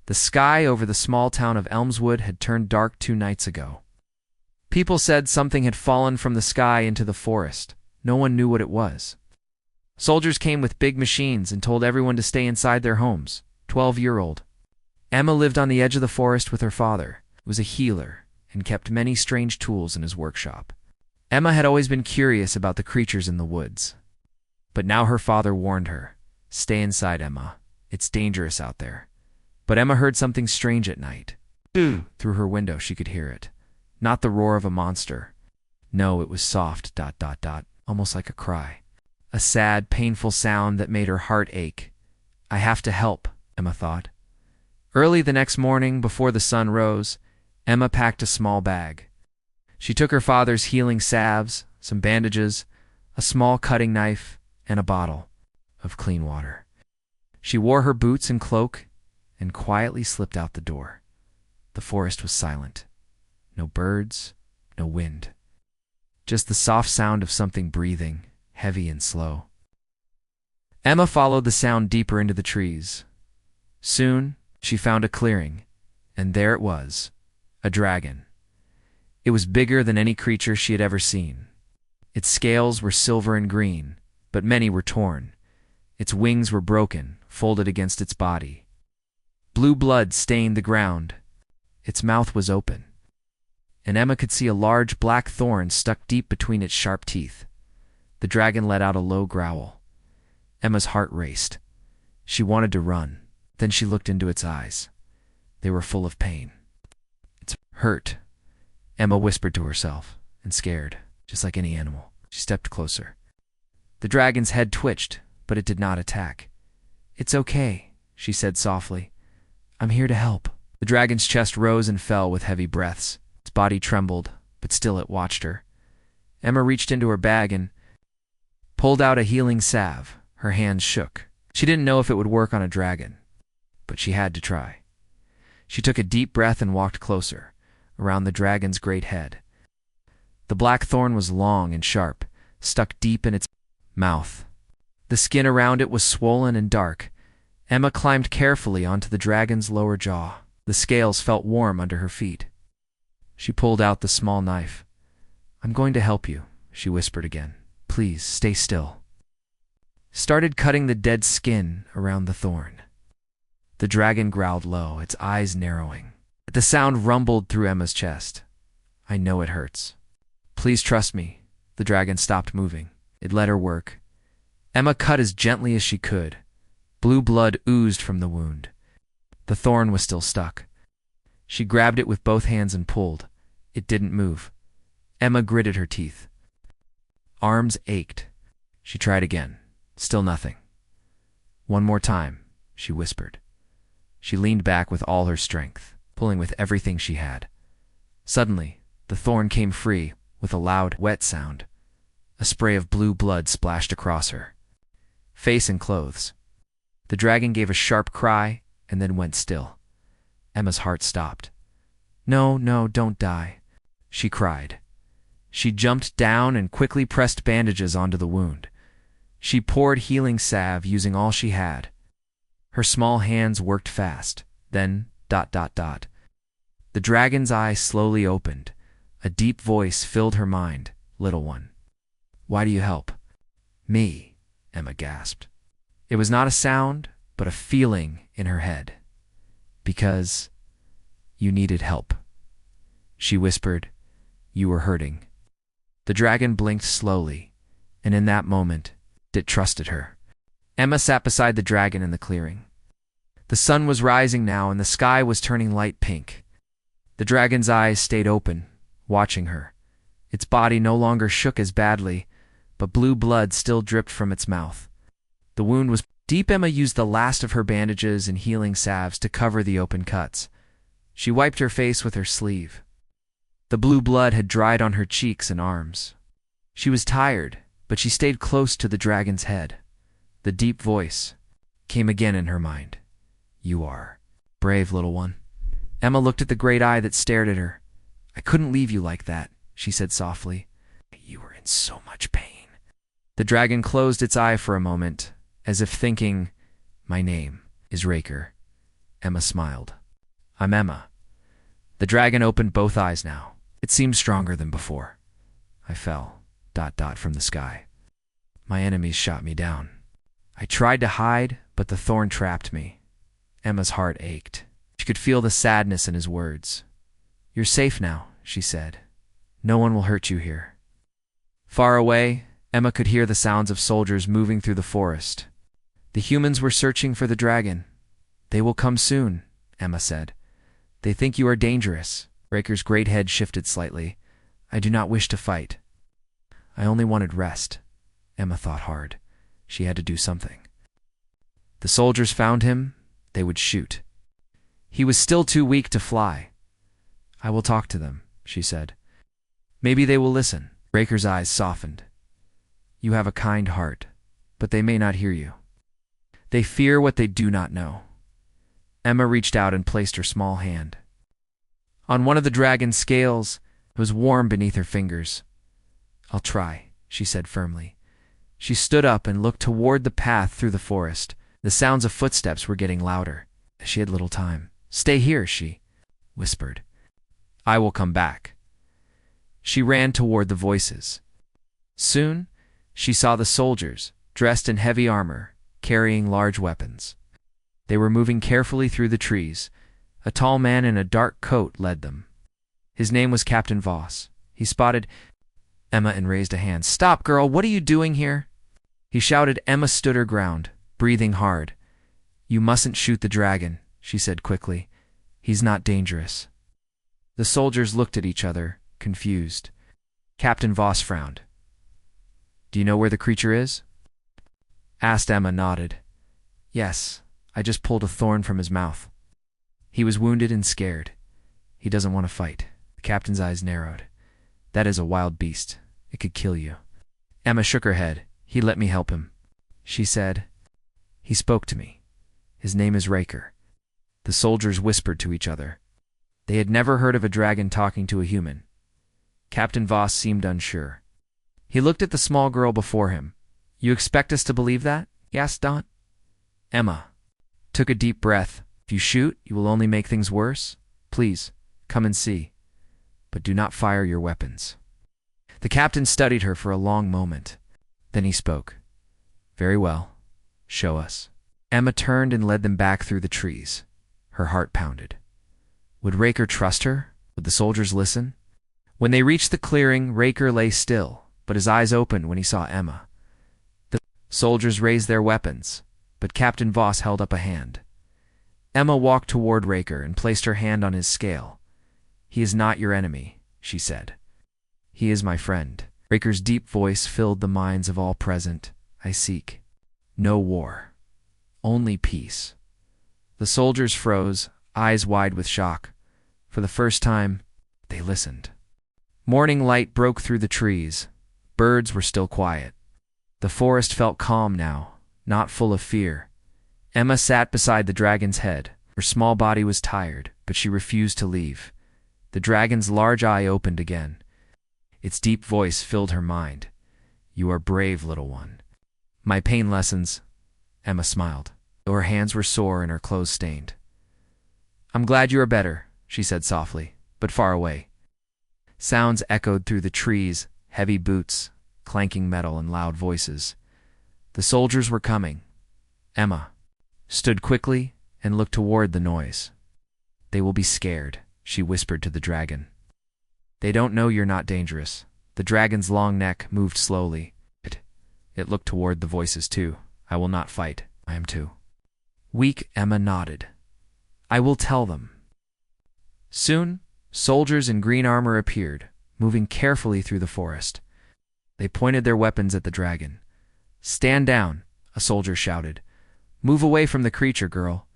The sky over the small town of Elmswood had turned dark 2 nights ago. People said something had fallen from the sky into the forest. No one knew what it was. Soldiers came with big machines and told everyone to stay inside their homes. 12-year-old Emma lived on the edge of the forest with her father, who was a healer and kept many strange tools in his workshop. Emma had always been curious about the creatures in the woods. But now her father warned her, "Stay inside, Emma. It's dangerous out there." But Emma heard something strange at night. Through her window she could hear it. Not the roar of a monster. No, it was soft, almost like a cry. A sad, painful sound that made her heart ache. "I have to help," Emma thought. Early the next morning, before the sun rose, Emma packed a small bag. She took her father's healing salves, some bandages, a small cutting knife, and a bottle of clean water. She wore her boots and cloak and quietly slipped out the door. The forest was silent. No birds, no wind. Just the soft sound of something breathing, heavy and slow. Emma followed the sound deeper into the trees. Soon, she found a clearing, and there it was, a dragon. It was bigger than any creature she had ever seen. Its scales were silver and green, but many were torn. Its wings were broken, folded against its body. Blue blood stained the ground. Its mouth was open, and Emma could see a large black thorn stuck deep between its sharp teeth. The dragon let out a low growl. Emma's heart raced. She wanted to run. Then she looked into its eyes. They were full of pain. "It's hurt," Emma whispered to herself, and scared, just like any animal, she stepped closer. The dragon's head twitched, but it did not attack. "It's okay," she said softly. "I'm here to help." The dragon's chest rose and fell with heavy breaths. Its body trembled, but still it watched her. Emma reached into her bag and pulled out a healing salve. Her hands shook. She didn't know if it would work on a dragon, but she had to try. She took a deep breath and walked closer, around the dragon's great head. The black thorn was long and sharp, stuck deep in its mouth. The skin around it was swollen and dark. Emma climbed carefully onto the dragon's lower jaw. The scales felt warm under her feet. She pulled out the small knife. "I'm going to help you," she whispered again. "Please, stay still." Started cutting the dead skin around the thorn. The dragon growled low, its eyes narrowing. The sound rumbled through Emma's chest. "I know it hurts. Please trust me." The dragon stopped moving. It let her work. Emma cut as gently as she could. Blue blood oozed from the wound. The thorn was still stuck. She grabbed it with both hands and pulled. It didn't move. Emma gritted her teeth. Arms ached. She tried again. Still nothing. "One more time," she whispered. She leaned back with all her strength, pulling with everything she had. Suddenly, the thorn came free with a loud, wet sound. A spray of blue blood splashed across her face and clothes. The dragon gave a sharp cry and then went still. Emma's heart stopped. "No, no, don't die," she cried. She jumped down and quickly pressed bandages onto the wound. She poured healing salve using all she had. Her small hands worked fast. Then, ... The dragon's eyes slowly opened. A deep voice filled her mind. "Little one, why do you help?" "Me," Emma gasped. It was not a sound, but a feeling in her head. "Because you needed help," she whispered. "You were hurting." The dragon blinked slowly, and in that moment, it trusted her. Emma sat beside the dragon in the clearing. The sun was rising now, and the sky was turning light pink. The dragon's eyes stayed open, watching her. Its body no longer shook as badly, but blue blood still dripped from its mouth. The wound was deep. Emma used the last of her bandages and healing salves to cover the open cuts. She wiped her face with her sleeve. The blue blood had dried on her cheeks and arms. She was tired, but she stayed close to the dragon's head. The deep voice came again in her mind. "You are brave, little one." Emma looked at the great eye that stared at her. "I couldn't leave you like that," she said softly. "You were in so much pain." The dragon closed its eye for a moment, as if thinking, "My name is Raker." Emma smiled. I'm Emma. The dragon opened both eyes now. It seemed stronger than before. I fell, ... from the sky. My enemies shot me down. I tried to hide, but the thorn trapped me. Emma's heart ached. She could feel the sadness in his words. You're safe now, she said. No one will hurt you here. Far away, Emma could hear the sounds of soldiers moving through the forest. The humans were searching for the dragon. They will come soon, Emma said. They think you are dangerous. Raker's great head shifted slightly. I do not wish to fight. I only wanted rest. Emma thought hard. She had to do something. The soldiers found him. They would shoot. He was still too weak to fly. I will talk to them, she said. Maybe they will listen. Raker's eyes softened. You have a kind heart, but they may not hear you. They fear what they do not know. Emma reached out and placed her small hand. On one of the dragon's scales, it was warm beneath her fingers. I'll try, she said firmly. She stood up and looked toward the path through the forest. The sounds of footsteps were getting louder. She had little time. Stay here, she whispered. I will come back. She ran toward the voices. Soon, she saw the soldiers, dressed in heavy armor, carrying large weapons. They were moving carefully through the trees. A tall man in a dark coat led them. His name was Captain Voss. He spotted Emma and raised a hand. Stop, girl, what are you doing here? He shouted. Emma stood her ground, breathing hard. You mustn't shoot the dragon, she said quickly. He's not dangerous. The soldiers looked at each other, confused. Captain Voss frowned. Do you know where the creature is? Asked. Emma nodded. Yes, I just pulled a thorn from his mouth. He was wounded and scared. He doesn't want to fight. The captain's eyes narrowed. That is a wild beast. It could kill you. Emma shook her head. He let me help him. She said, he spoke to me. His name is Raker. The soldiers whispered to each other. They had never heard of a dragon talking to a human. Captain Voss seemed unsure. He looked at the small girl before him. You expect us to believe that? He asked Dot. Emma took a deep breath. If you shoot, you will only make things worse. Please, come and see. But do not fire your weapons. The captain studied her for a long moment. Then he spoke. Very well. Show us. Emma turned and led them back through the trees. Her heart pounded. Would Raker trust her? Would the soldiers listen? When they reached the clearing, Raker lay still, but his eyes opened when he saw Emma. The soldiers raised their weapons, but Captain Voss held up a hand. Emma walked toward Raker and placed her hand on his scale. He is not your enemy, she said. He is my friend. Raker's deep voice filled the minds of all present. I seek no war, only peace. The soldiers froze, eyes wide with shock. For the first time, they listened. Morning light broke through the trees. Birds were still quiet. The forest felt calm now, not full of fear. Emma sat beside the dragon's head. Her small body was tired, but she refused to leave. The dragon's large eye opened again. Its deep voice filled her mind. You are brave, little one. My pain lessens. Emma smiled, though her hands were sore and her clothes stained. I'm glad you are better, she said softly, but far away. Sounds echoed through the trees, heavy boots, clanking metal, and loud voices. The soldiers were coming. Emma stood quickly and looked toward the noise. They will be scared, she whispered to the dragon. They don't know you're not dangerous. The dragon's long neck moved slowly. It looked toward the voices too. I will not fight. I am too weak. Emma nodded. I will tell them. Soon, soldiers in green armor appeared, moving carefully through the forest. They pointed their weapons at the dragon. Stand down, a soldier shouted. Move away from the creature, girl.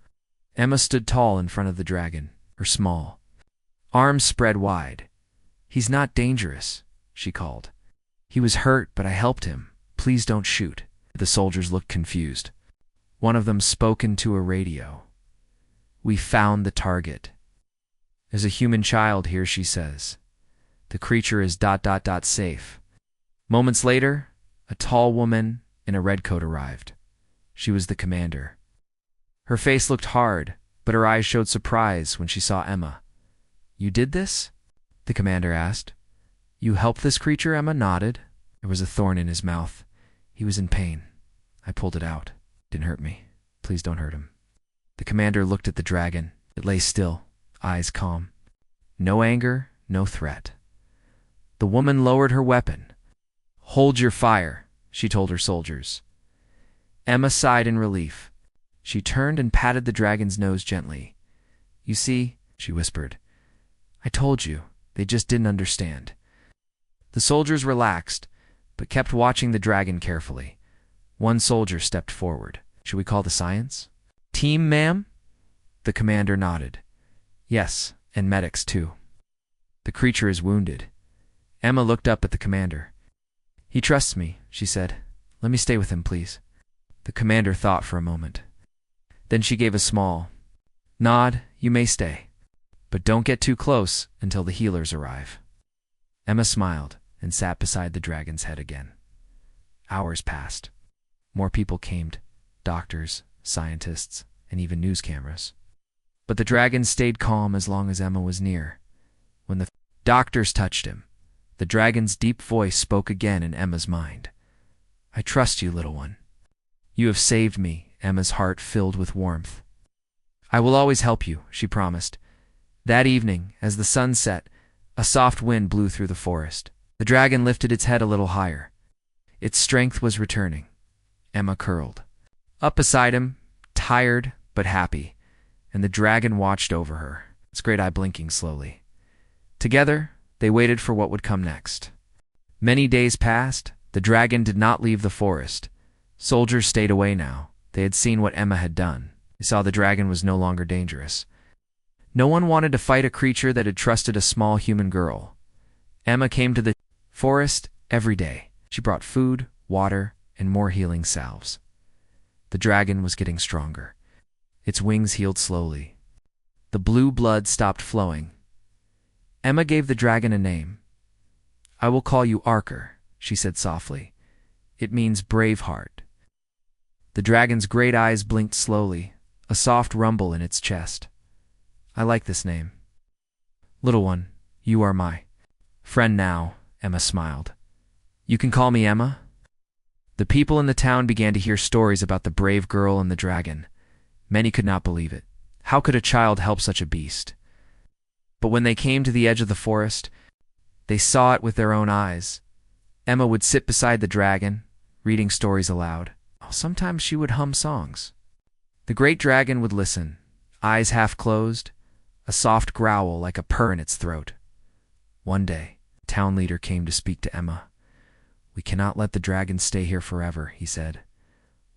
Emma stood tall in front of the dragon, her small arms spread wide. He's not dangerous, she called. He was hurt, but I helped him. Please don't shoot. The soldiers looked confused. One of them spoke into a radio. We found the target. There's a human child here, she says. The creature is ... safe. Moments later, a tall woman in a red coat arrived. She was the commander. Her face looked hard, but her eyes showed surprise when she saw Emma. "You did this?" the commander asked. "You helped this creature?" Emma nodded. There was a thorn in his mouth. He was in pain. "I pulled it out. Didn't hurt me. Please don't hurt him." The commander looked at the dragon. It lay still, eyes calm. No anger, no threat. The woman lowered her weapon. "Hold your fire," she told her soldiers. Emma sighed in relief. She turned and patted the dragon's nose gently. "You see," she whispered, "I told you, they just didn't understand." The soldiers relaxed, but kept watching the dragon carefully. One soldier stepped forward. "Should we call the science?" "Team, ma'am?" The commander nodded. "Yes, and medics too. The creature is wounded." Emma looked up at the commander. "He trusts me," she said. "Let me stay with him, please." The commander thought for a moment. Then she gave a small nod. "You may stay, but don't get too close until the healers arrive." Emma smiled and sat beside the dragon's head again. Hours passed. More people came, doctors, scientists, and even news cameras. But the dragon stayed calm as long as Emma was near. When the doctors touched him, the dragon's deep voice spoke again in Emma's mind. "I trust you, little one. You have saved me." Emma's heart filled with warmth. "I will always help you," she promised. That evening, as the sun set, a soft wind blew through the forest. The dragon lifted its head a little higher. Its strength was returning. Emma curled up beside him, tired but happy, and the dragon watched over her, its great eye blinking slowly. Together, they waited for what would come next. Many days passed. The dragon did not leave the forest. Soldiers stayed away now. They had seen what Emma had done. They saw the dragon was no longer dangerous. No one wanted to fight a creature that had trusted a small human girl. Emma came to the forest every day. She brought food, water, and more healing salves. The dragon was getting stronger. Its wings healed slowly. The blue blood stopped flowing. Emma gave the dragon a name. "I will call you Archer," she said softly. "It means brave heart." The dragon's great eyes blinked slowly, a soft rumble in its chest. "I like this name. Little one, you are my friend now," Emma smiled. "You can call me Emma?" The people in the town began to hear stories about the brave girl and the dragon. Many could not believe it. How could a child help such a beast? But when they came to the edge of the forest, they saw it with their own eyes. Emma would sit beside the dragon, reading stories aloud. Sometimes she would hum songs. The great dragon would listen, eyes half closed, a soft growl like a purr in its throat. One day, a town leader came to speak to Emma. "We cannot let the dragon stay here forever," he said.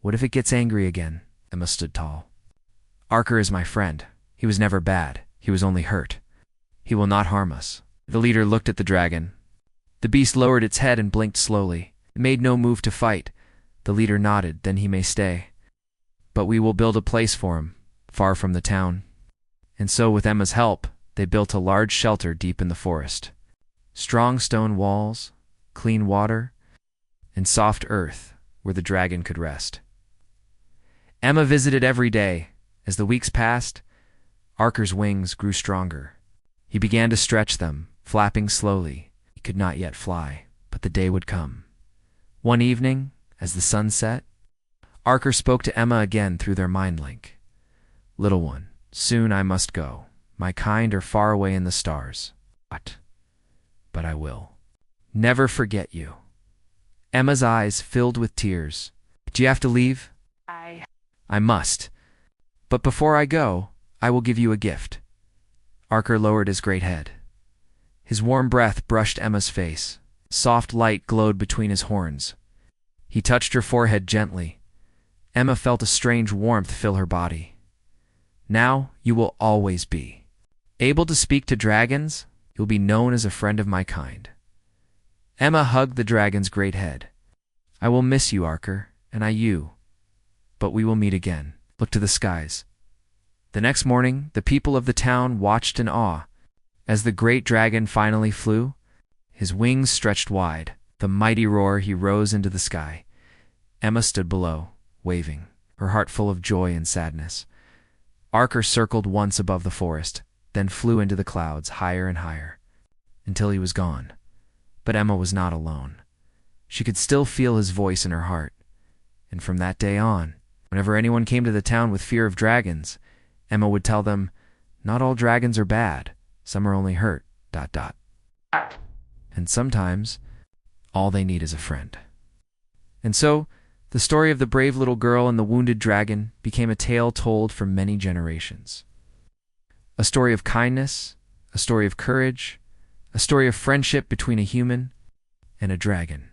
"What if it gets angry again?" Emma stood tall. "Archer is my friend. He was never bad. He was only hurt. He will not harm us." The leader looked at the dragon. The beast lowered its head and blinked slowly. It made no move to fight. The leader nodded. "Then he may stay. But we will build a place for him, far from the town." And so, with Emma's help, they built a large shelter deep in the forest. Strong stone walls, clean water, and soft earth where the dragon could rest. Emma visited every day. As the weeks passed, Archer's wings grew stronger. He began to stretch them, flapping slowly. He could not yet fly, but the day would come. One evening, as the sun set, Archer spoke to Emma again through their mind link. "Little one, soon I must go. My kind are far away in the stars. But I will never forget you." Emma's eyes filled with tears. "Do you have to leave?" I must. But before I go, I will give you a gift." Archer lowered his great head. His warm breath brushed Emma's face. Soft light glowed between his horns. He touched her forehead gently. Emma felt a strange warmth fill her body. "Now you will always be able to speak to dragons. You'll be known as a friend of my kind." Emma hugged the dragon's great head. "I will miss you, Archer, and I you. But we will meet again." Look to the skies. The next morning, the people of the town watched in awe. As the great dragon finally flew, his wings stretched wide. The mighty roar, he rose into the sky. Emma stood below, waving, her heart full of joy and sadness. Archer circled once above the forest, then flew into the clouds higher and higher, until he was gone. But Emma was not alone. She could still feel his voice in her heart. And from that day on, whenever anyone came to the town with fear of dragons, Emma would tell them, "Not all dragons are bad. Some are only hurt, ... And sometimes, all they need is a friend." And so, the story of the brave little girl and the wounded dragon became a tale told for many generations. A story of kindness, a story of courage, a story of friendship between a human and a dragon.